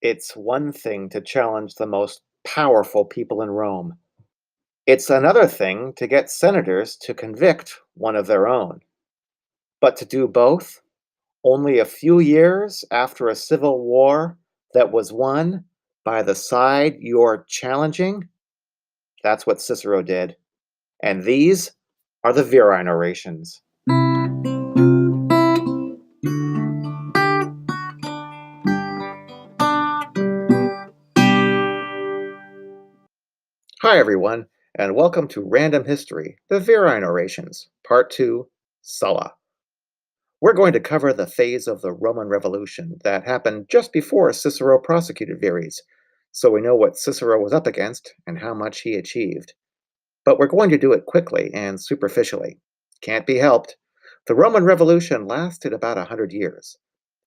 It's one thing to challenge the most powerful people in Rome. It's another thing to get senators to convict one of their own. But to do both, only a few years after a civil war that was won by the side you're challenging, that's what Cicero did. And these are the Verrine Orations. Hi, everyone, and welcome to Random History, the Verrine Orations, Part 2, Sulla. We're going to cover the phase of the Roman Revolution that happened just before Cicero prosecuted Verres, so we know what Cicero was up against and how much he achieved. But we're going to do it quickly and superficially. Can't be helped. The Roman Revolution lasted about 100 years.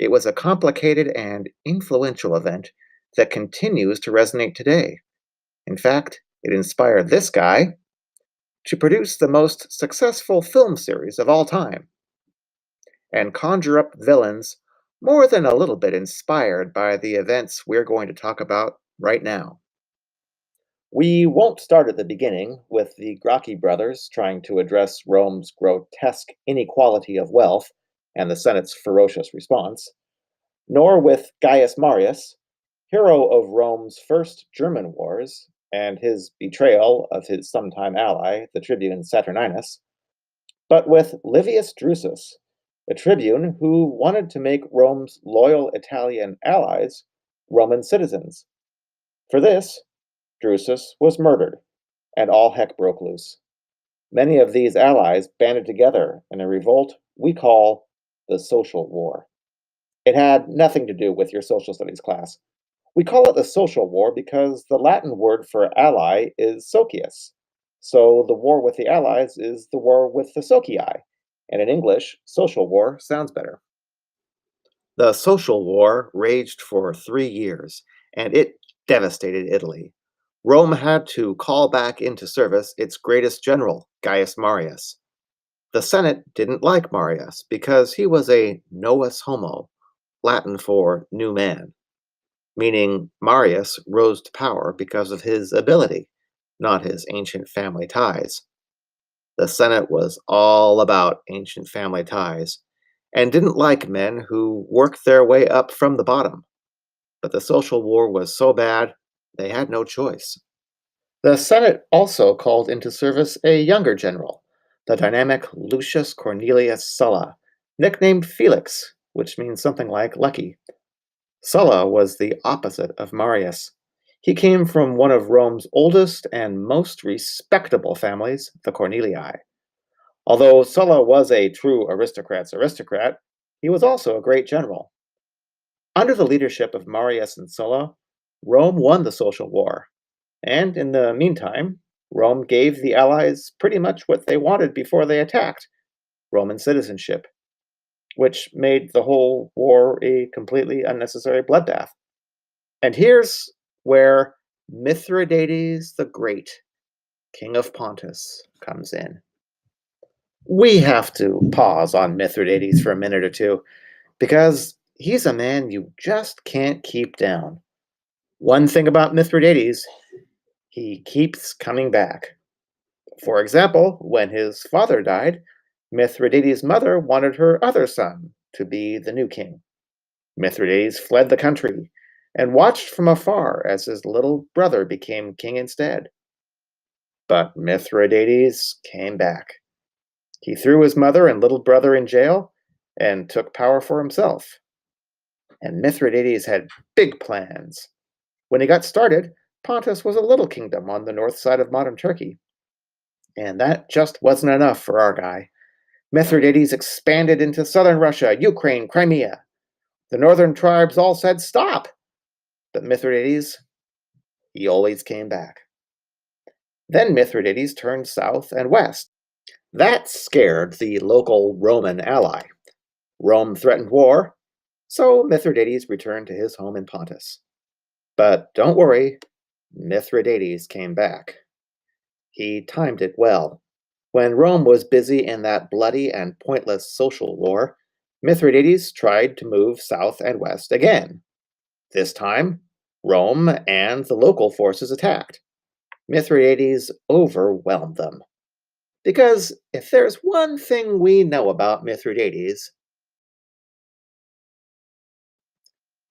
It was a complicated and influential event that continues to resonate today. In fact, it inspired this guy to produce the most successful film series of all time and conjure up villains more than a little bit inspired by the events we're going to talk about right now. We won't start at the beginning with the Gracchi brothers trying to address Rome's grotesque inequality of wealth and the Senate's ferocious response, nor with Gaius Marius, hero of Rome's first German wars and his betrayal of his sometime ally, the tribune Saturninus, but with Livius Drusus, a tribune who wanted to make Rome's loyal Italian allies Roman citizens. For this, Drusus was murdered, and all heck broke loose. Many of these allies banded together in a revolt we call the Social War. It had nothing to do with your social studies class. We call it the Social War because the Latin word for ally is socius. So the war with the allies is the war with the socii. And in English, social war sounds better. The Social War raged for 3 years, and it devastated Italy. Rome had to call back into service its greatest general, Gaius Marius. The Senate didn't like Marius because he was a novus homo, Latin for new man, meaning Marius rose to power because of his ability, not his ancient family ties. The Senate was all about ancient family ties and didn't like men who worked their way up from the bottom. But the social war was so bad, they had no choice. The Senate also called into service a younger general, the dynamic Lucius Cornelius Sulla, nicknamed Felix, which means something like lucky. Sulla was the opposite of Marius. He came from one of Rome's oldest and most respectable families, the Cornelii. Although Sulla was a true aristocrat's aristocrat, he was also a great general. Under the leadership of Marius and Sulla, Rome won the social war, and in the meantime, Rome gave the allies pretty much what they wanted before they attacked: Roman citizenship, which made the whole war a completely unnecessary bloodbath. And here's where Mithridates the Great, king of Pontus, comes in. We have to pause on Mithridates for a minute or two, because he's a man you just can't keep down. One thing about Mithridates, he keeps coming back. For example, when his father died, Mithridates' mother wanted her other son to be the new king. Mithridates fled the country and watched from afar as his little brother became king instead. But Mithridates came back. He threw his mother and little brother in jail and took power for himself. And Mithridates had big plans. When he got started, Pontus was a little kingdom on the north side of modern Turkey. And that just wasn't enough for our guy. Mithridates expanded into southern Russia, Ukraine, Crimea. The northern tribes all said stop. But Mithridates, he always came back. Then Mithridates turned south and west. That scared the local Roman ally. Rome threatened war, so Mithridates returned to his home in Pontus. But don't worry, Mithridates came back. He timed it well. When Rome was busy in that bloody and pointless social war, Mithridates tried to move south and west again. This time, Rome and the local forces attacked. Mithridates overwhelmed them. Because if there's one thing we know about Mithridates,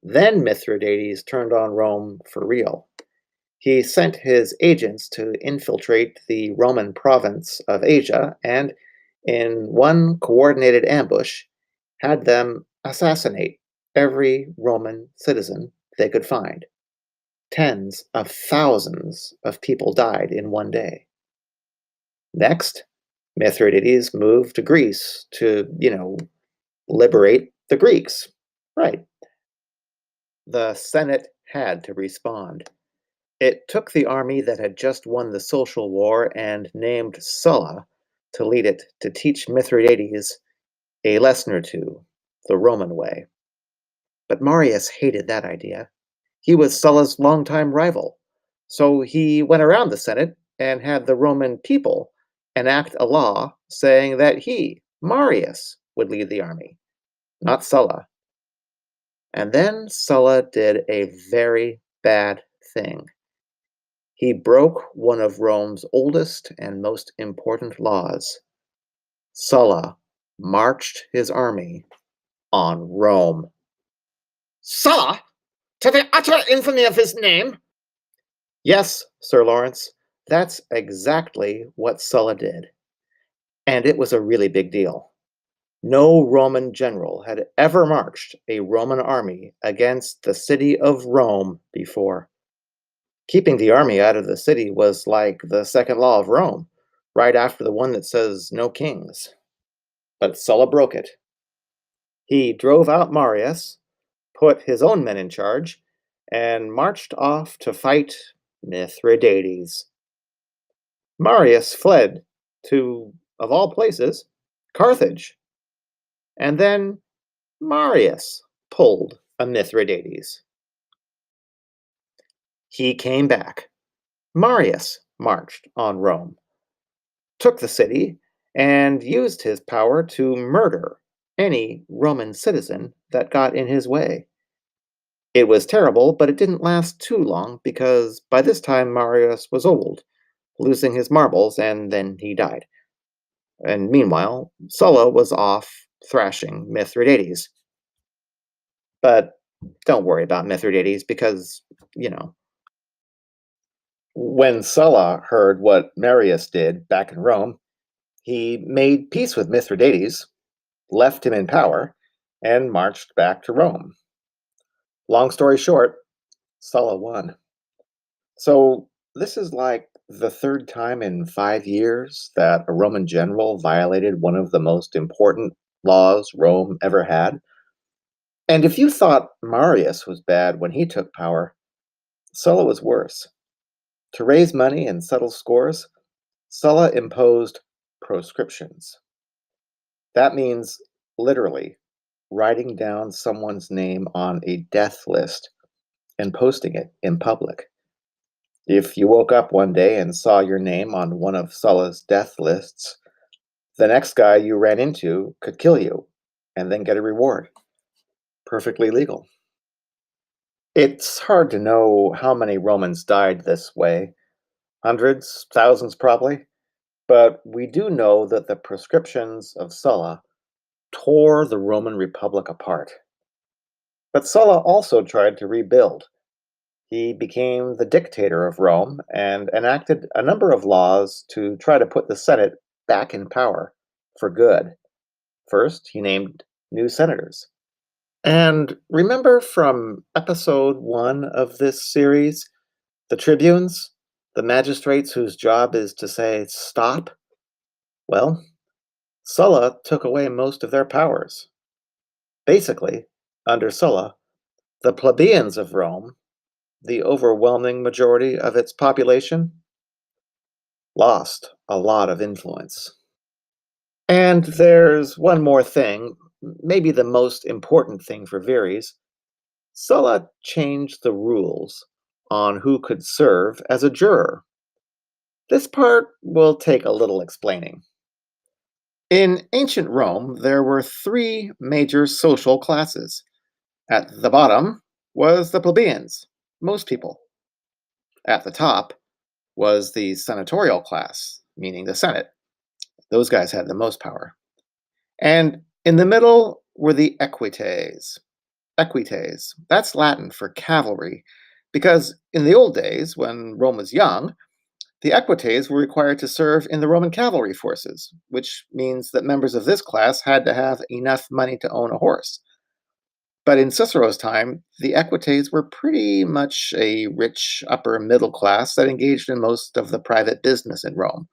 then Mithridates turned on Rome for real. He sent his agents to infiltrate the Roman province of Asia and, in one coordinated ambush, had them assassinate every Roman citizen they could find. Tens of thousands of people died in one day. Next, Mithridates moved to Greece to, liberate the Greeks. Right. The Senate had to respond. It took the army that had just won the social war and named Sulla to lead it to teach Mithridates a lesson or two, the Roman way. But Marius hated that idea. He was Sulla's longtime rival. So he went around the Senate and had the Roman people enact a law saying that he, Marius, would lead the army, not Sulla. And then Sulla did a very bad thing. He broke one of Rome's oldest and most important laws. Sulla marched his army on Rome. Sulla? To the utter infamy of his name? Yes, Sir Lawrence, that's exactly what Sulla did. And it was a really big deal. No Roman general had ever marched a Roman army against the city of Rome before. Keeping the army out of the city was like the second law of Rome, right after the one that says no kings. But Sulla broke it. He drove out Marius, put his own men in charge, and marched off to fight Mithridates. Marius fled to, of all places, Carthage. And then Marius pulled a Mithridates. He came back. Marius marched on Rome, took the city, and used his power to murder any Roman citizen that got in his way. It was terrible, but it didn't last too long because by this time Marius was old, losing his marbles, and then he died. And meanwhile, Sulla was off thrashing Mithridates. But don't worry about Mithridates because, you know, when Sulla heard what Marius did back in Rome, he made peace with Mithridates, left him in power, and marched back to Rome. Long story short, Sulla won. So, this is like the third time in 5 years that a Roman general violated one of the most important laws Rome ever had. And if you thought Marius was bad when he took power, Sulla was worse. To raise money and settle scores, Sulla imposed proscriptions. That means literally writing down someone's name on a death list and posting it in public. If you woke up one day and saw your name on one of Sulla's death lists, the next guy you ran into could kill you and then get a reward. Perfectly legal. It's hard to know how many Romans died this way. Hundreds, thousands probably. But we do know that the proscriptions of Sulla tore the Roman Republic apart. But Sulla also tried to rebuild. He became the dictator of Rome and enacted a number of laws to try to put the Senate back in power for good. First, he named new senators. And remember from episode 1 of this series, the tribunes, the magistrates whose job is to say stop? Well, Sulla took away most of their powers. Basically, under Sulla, the plebeians of Rome, the overwhelming majority of its population, lost a lot of influence. And there's one more thing, maybe the most important thing for Verres. Sulla changed the rules on who could serve as a juror. This part will take a little explaining. In ancient Rome, there were three major social classes. At the bottom, was the plebeians, most people. At the top was the senatorial class, meaning the Senate. Those guys had the most power. And in the middle were the equites. Equites, that's Latin for cavalry, because in the old days, when Rome was young, the equites were required to serve in the Roman cavalry forces, which means that members of this class had to have enough money to own a horse. But in Cicero's time, the equites were pretty much a rich upper middle class that engaged in most of the private business in Rome.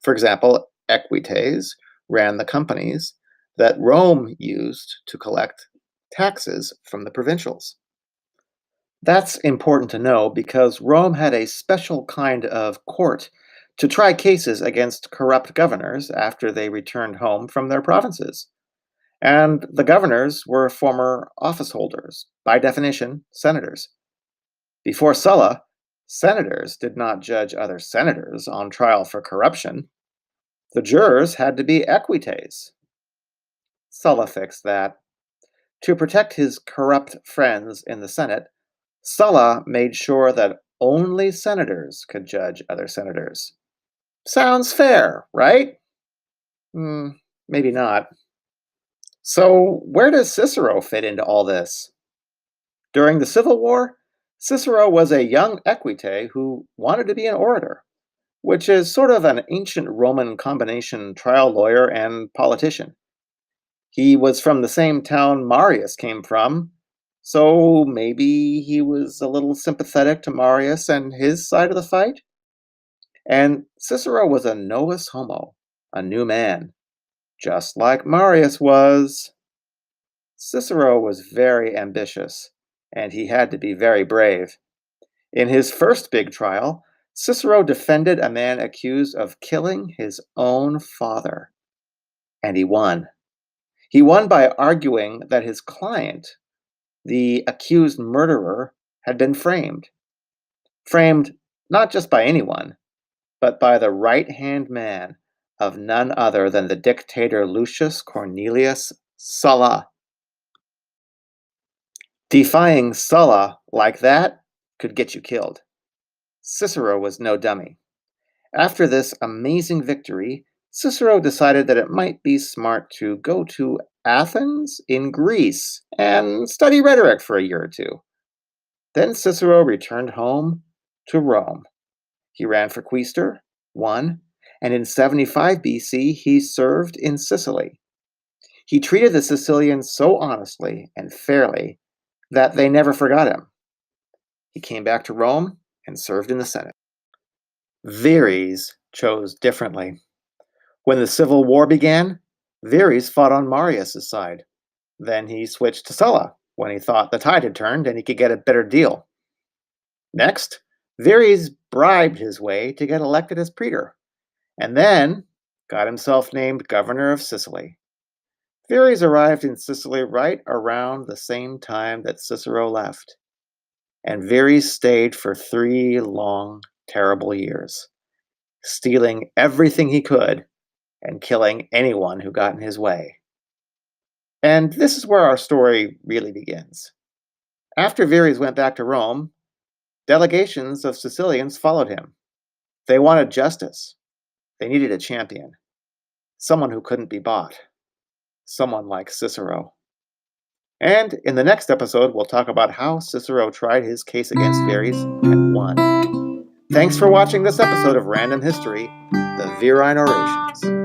For example, equites ran the companies that Rome used to collect taxes from the provincials. That's important to know because Rome had a special kind of court to try cases against corrupt governors after they returned home from their provinces. And the governors were former office holders, by definition, senators. Before Sulla, senators did not judge other senators on trial for corruption. The jurors had to be equites. Sulla fixed that. To protect his corrupt friends in the Senate, Sulla made sure that only senators could judge other senators. Sounds fair, right? Hmm, maybe not. So, where does Cicero fit into all this? During the Civil War, Cicero was a young equite who wanted to be an orator, which is sort of an ancient Roman combination trial lawyer and politician. He was from the same town Marius came from, so maybe he was a little sympathetic to Marius and his side of the fight. And Cicero was a novus homo, a new man, just like Marius was. Cicero was very ambitious, and he had to be very brave. In his first big trial, Cicero defended a man accused of killing his own father, and he won. He won by arguing that his client, the accused murderer, had been framed. Framed not just by anyone, but by the right hand man of none other than the dictator Lucius Cornelius Sulla. Defying Sulla like that could get you killed. Cicero was no dummy. After this amazing victory, Cicero decided that it might be smart to go to Athens in Greece and study rhetoric for a year or two. Then Cicero returned home to Rome. He ran for quaestor, won, and in 75 BC he served in Sicily. He treated the Sicilians so honestly and fairly that they never forgot him. He came back to Rome and served in the Senate. Verres chose differently. When the Civil War began, Verres fought on Marius' side. Then he switched to Sulla when he thought the tide had turned and he could get a better deal. Next, Verres bribed his way to get elected as praetor, and then got himself named governor of Sicily. Verres arrived in Sicily right around the same time that Cicero left, and Verres stayed for 3 long, terrible years, stealing everything he could and killing anyone who got in his way. And this is where our story really begins. After Verres went back to Rome, delegations of Sicilians followed him. They wanted justice. They needed a champion, someone who couldn't be bought, someone like Cicero. And in the next episode, we'll talk about how Cicero tried his case against Verres and won. Thanks for watching this episode of Random History, the Verrine Orations.